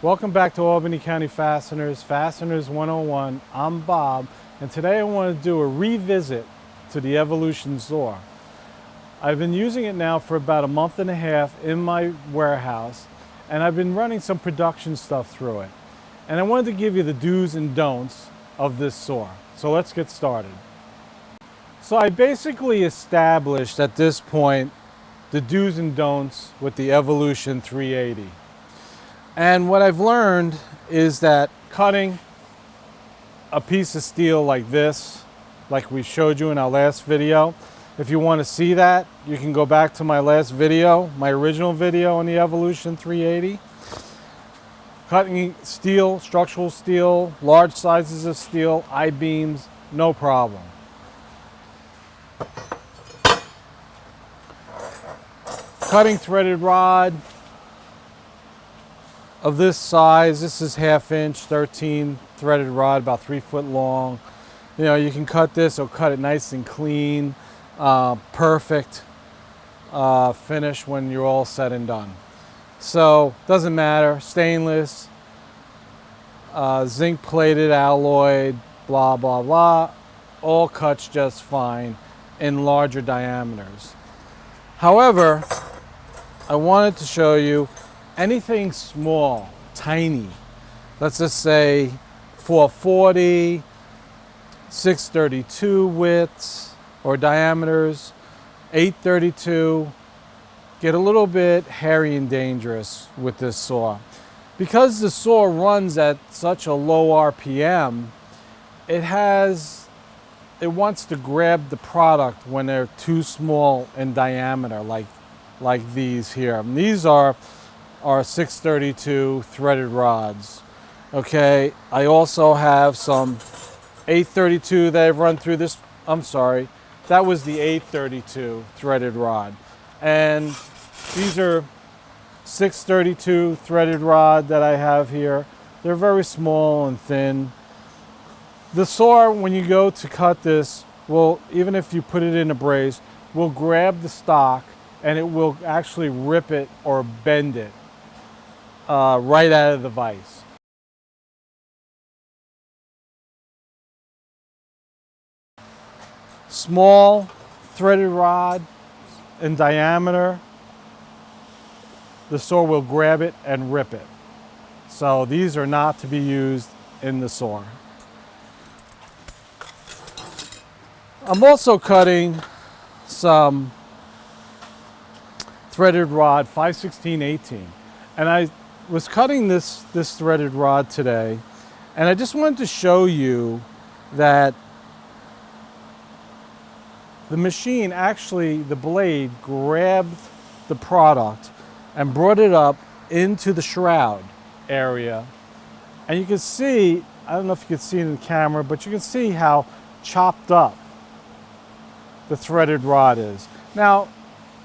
Welcome back to Albany County Fasteners, Fasteners 101. I'm Bob, and today I want to do a revisit to the Evolution Saw. I've been using it now for about a month and a half in my warehouse, and I've been running some production stuff through it. And I wanted to give you the do's and don'ts of this saw. So let's get started. So I basically established at this point the do's and don'ts with the Evolution 380. And what I've learned is that cutting a piece of steel like this, like we showed you in our last video, if you want to see that, you can go back to my last video, my original video on the Evolution 380. Cutting steel, structural steel, large sizes of steel, I-beams, no problem. Cutting threaded rod of this size, this is 1/2 inch, 13 threaded rod, about 3 foot long. You know, you can cut this or cut it nice and clean, perfect finish when you're all said and done. So, doesn't matter, stainless, zinc plated, alloyed, blah, blah, blah, all cuts just fine in larger diameters. However, I wanted to show you anything small, tiny, let's just say 440, 632 widths or diameters, 832, get a little bit hairy and dangerous with this saw. Because the saw runs at such a low RPM, it wants to grab the product when they're too small in diameter, like these here. And these are 632 threaded rods. Okay, I also have some 832 that I've run through this. I'm sorry, that was the 832 threaded rod. And these are 632 threaded rod that I have here. They're very small and thin. The saw, when you go to cut this, will, even if you put it in a brace, will grab the stock and it will actually rip it or bend it right out of the vise. Small threaded rod in diameter, the saw will grab it and rip it. So these are not to be used in the saw. I'm also cutting some threaded rod 5/16/18, and I was cutting this threaded rod today, and I just wanted to show you that the machine, actually the blade, grabbed the product and brought it up into the shroud area. And you can see, I don't know if you can see it in the camera, but you can see how chopped up the threaded rod is. Now,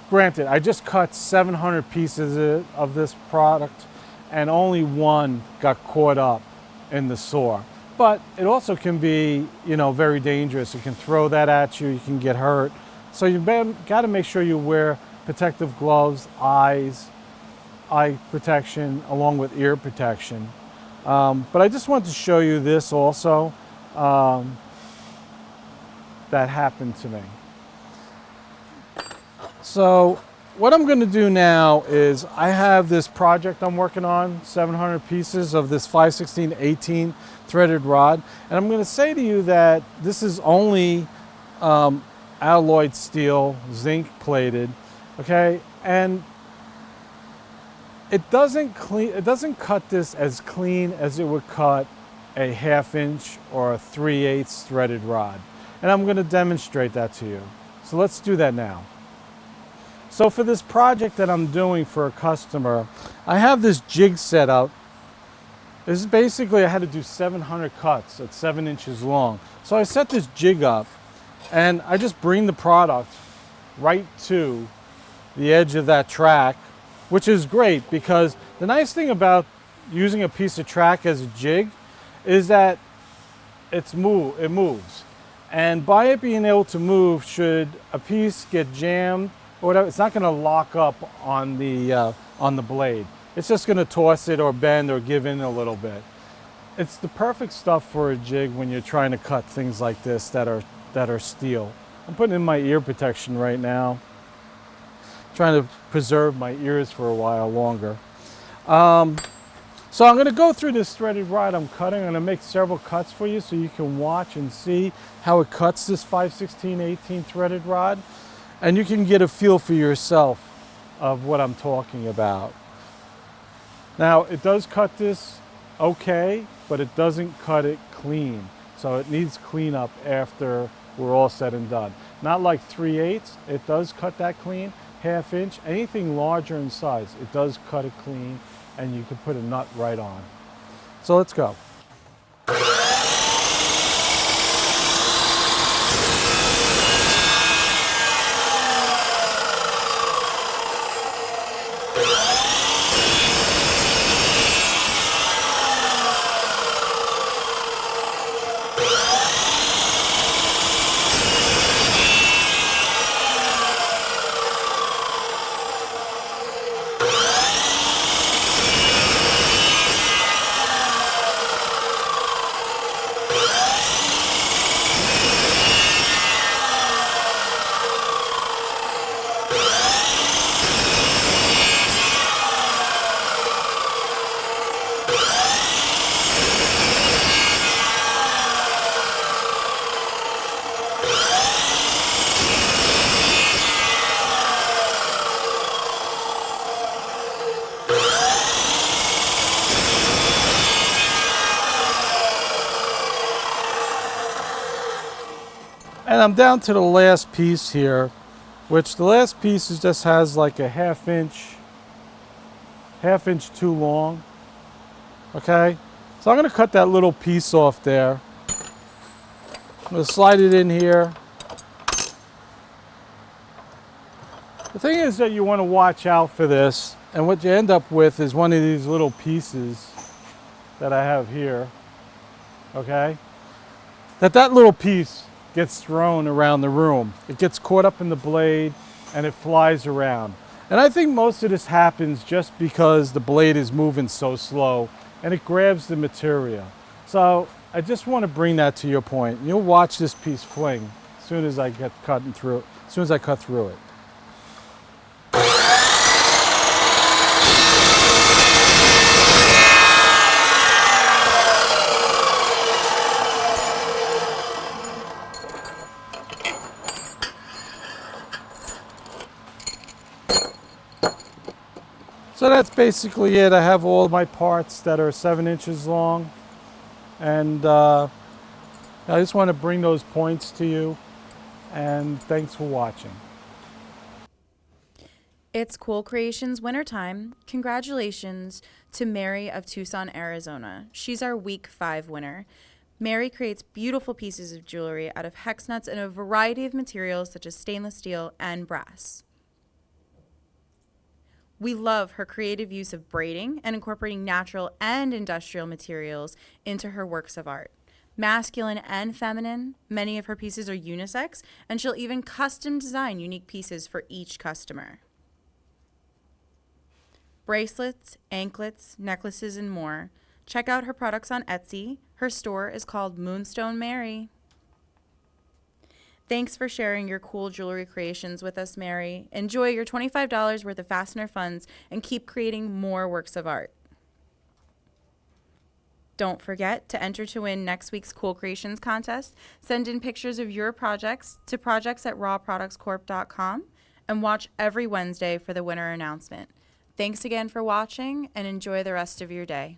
granted, I just cut 700 pieces of this product and only one got caught up in the saw. But it also can be, you know, very dangerous. It can throw that at you, you can get hurt. So you got to make sure you wear protective gloves, eye protection, along with ear protection. But I just wanted to show you this also that happened to me. So what I'm going to do now is I have this project I'm working on, 700 pieces of this 5/16/18 threaded rod. And I'm going to say to you that this is only alloyed steel, zinc plated, okay? And it doesn't cut this as clean as it would cut a 1/2 inch or a 3/8 threaded rod. And I'm going to demonstrate that to you. So let's do that now. So for this project that I'm doing for a customer, I have this jig set up. This is basically, I had to do 700 cuts at 7 inches long. So I set this jig up and I just bring the product right to the edge of that track, which is great because the nice thing about using a piece of track as a jig is that it moves. And by it being able to move, should a piece get jammed or whatever, it's not going to lock up on the blade. it's just going to toss it or bend or give in a little bit. It's the perfect stuff for a jig when you're trying to cut things like this that are steel. I'm putting in my ear protection right now, trying to preserve my ears for a while longer. So I'm going to go through this threaded rod I'm cutting. I'm going to make several cuts for you so you can watch and see how it cuts this 5/16/18 threaded rod, and you can get a feel for yourself of what I'm talking about. Now, it does cut this okay, but it doesn't cut it clean. So it needs cleanup after we're all said and done. Not like 3/8, it does cut that clean. 1/2 inch, anything larger in size, it does cut it clean, and you can put a nut right on. So let's go. And I'm down to the last piece here, which the last piece just has like a 1/2 inch too long. Okay, so I'm going to cut that little piece off there. I'm going to slide it in here. The thing is that you want to watch out for this, and what you end up with is one of these little pieces that I have here. Okay, that little piece gets thrown around the room. It gets caught up in the blade and it flies around. And I think most of this happens just because the blade is moving so slow and it grabs the material. So I just want to bring that to your point. You'll watch this piece fling as soon as I get cutting through, as soon as I cut through it. So that's basically it. I have all my parts that are 7 inches long, and I just want to bring those points to you, and thanks for watching. It's Cool Creations wintertime. Congratulations to Mary of Tucson, Arizona. She's our week 5 winner. Mary creates beautiful pieces of jewelry out of hex nuts and a variety of materials such as stainless steel and brass. We love her creative use of braiding and incorporating natural and industrial materials into her works of art. Masculine and feminine, many of her pieces are unisex, and she'll even custom design unique pieces for each customer. Bracelets, anklets, necklaces, and more. Check out her products on Etsy. Her store is called Moonstone Mary. Thanks for sharing your cool jewelry creations with us, Mary. Enjoy your $25 worth of fastener funds and keep creating more works of art. Don't forget to enter to win next week's Cool Creations contest. Send in pictures of your projects to projects@rawproductscorp.com and watch every Wednesday for the winner announcement. Thanks again for watching and enjoy the rest of your day.